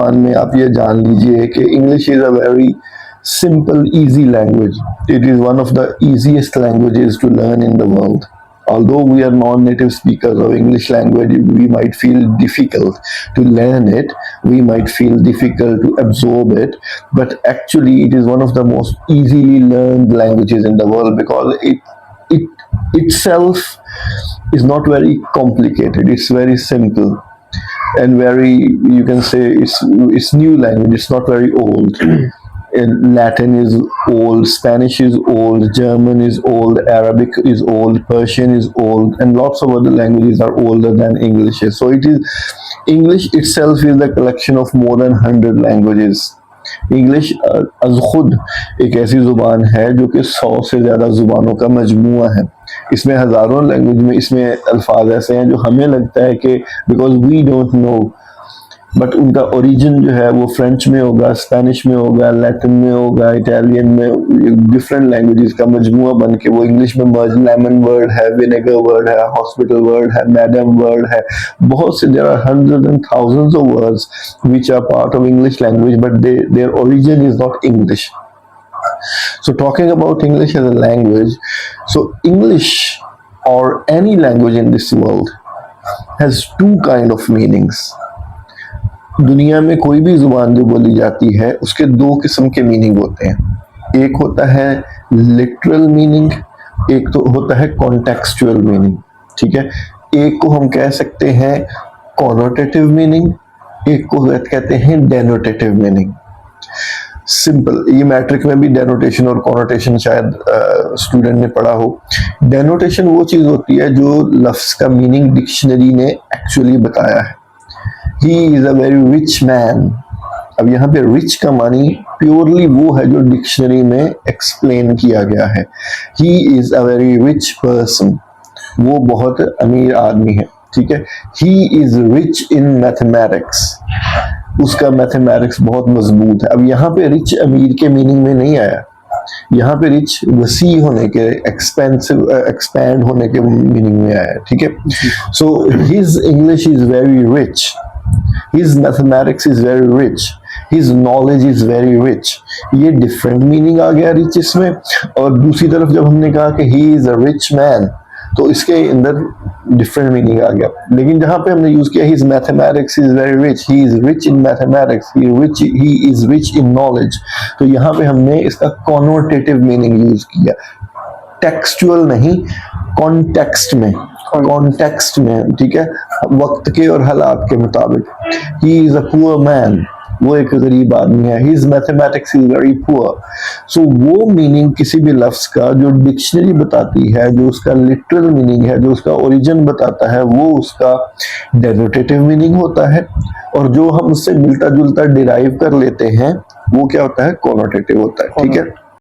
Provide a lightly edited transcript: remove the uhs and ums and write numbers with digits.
मान में आप ये जान लीजिए कि English is a very simple, easy language. It is one of the easiest languages to learn in the world. Although we are non-native speakers of English language, we might feel difficult to learn it, we might feel difficult to absorb it, but actually it is one of the most easily learned languages in the world because it itself is not very complicated. It's very simple and very, you can say, it's new language. It's not very old. Latin is old, Spanish is old, German is old, Arabic is old, Persian is old, and lots of other languages are older than English is. So it is, English itself is the collection of more than 100 languages. English अज खुद एक ऐसी ज़ुबान है जो कि 100 से ज़्यादा ज़ुबानों का मजमूआ है. इसमें हज़ारों लैंग्वेज में इसमें अल्फाज ऐसे हैं जो हमें लगता है कि because we don't know, but उनका ओरिजिन जो है वो फ्रेंच में होगा, स्पेनिश में होगा, लैटिन में होगा, इटालियन में, डिफरेंट लैंग्वेजेस का मजमुआ बन के वो इंग्लिश में मर्ज. लेमन वर्ड है, विनेगर वर्ड है, हॉस्पिटल वर्ड है, मैडम वर्ड है, बहुत से. There are hundreds and thousands of words which are part of English language but their origin is not English. So talking about English as a language, so English or any language in this world has two kind of meanings. दुनिया में कोई भी जुबान जो बोली जाती है उसके दो किस्म के मीनिंग होते हैं. एक होता है लिटरल मीनिंग, एक तो होता है कॉन्टेक्सचुअल मीनिंग. ठीक है, एक को हम कह सकते हैं कॉनोटेटिव मीनिंग, एक को कहते हैं डेनोटेटिव मीनिंग. सिंपल, ये मैट्रिक में भी डेनोटेशन और कॉनोटेशन शायद स्टूडेंट ने पढ़ा हो. डेनोटेशन वो चीज होती है जो लफ्ज का मीनिंग डिक्शनरी ने एक्चुअली बताया है. He is a very rich man. अब यहाँ पे रिच का मानी प्योरली वो है जो डिक्शनरी में एक्सप्लेन किया गया है. He is a very rich person. वो बहुत अमीर आदमी है. ठीक है. He is rich in mathematics. उसका मैथमेटिक्स बहुत मजबूत है. अब यहाँ पे रिच अमीर के मीनिंग में नहीं आया. यहाँ पे रिच वसी होने के, एक्सपैंड होने के मीनिंग में आया. ठीक है. So his English is very rich, his mathematics is very rich, his knowledge is very rich. ये डिफरेंट मीनिंग आ गया रिच इसमें. और दूसरी तरफ जब हमने कहा कि he is a rich man, तो इसके अंदर डिफरेंट मीनिंग आ गया. लेकिन जहाँ पे हमने यूज किया his mathematics is very rich, he is rich in mathematics, he is rich in knowledge, तो यहाँ पे हमने इसका कॉनोटेटिव मीनिंग यूज किया. टेक्सचुअल नहीं, कॉन्टेक्स्ट में, कॉन्टेक्स्ट में. ठीक है, वक्त के और हालात के मुताबिक. He is a poor man, वो एक गरीब आदमी है. His mathematics is very poor. So वो मीनिंग किसी भी लफ्ज का जो डिक्शनरी बताती है, जो उसका लिटरल मीनिंग है, जो उसका ओरिजिन बताता है, वो उसका डेनोटेटिव मीनिंग होता है. और जो हम उससे मिलता जुलता डिराइव कर लेते हैं वो क्या होता है, कॉनोटेटिव होता है. ठीक है.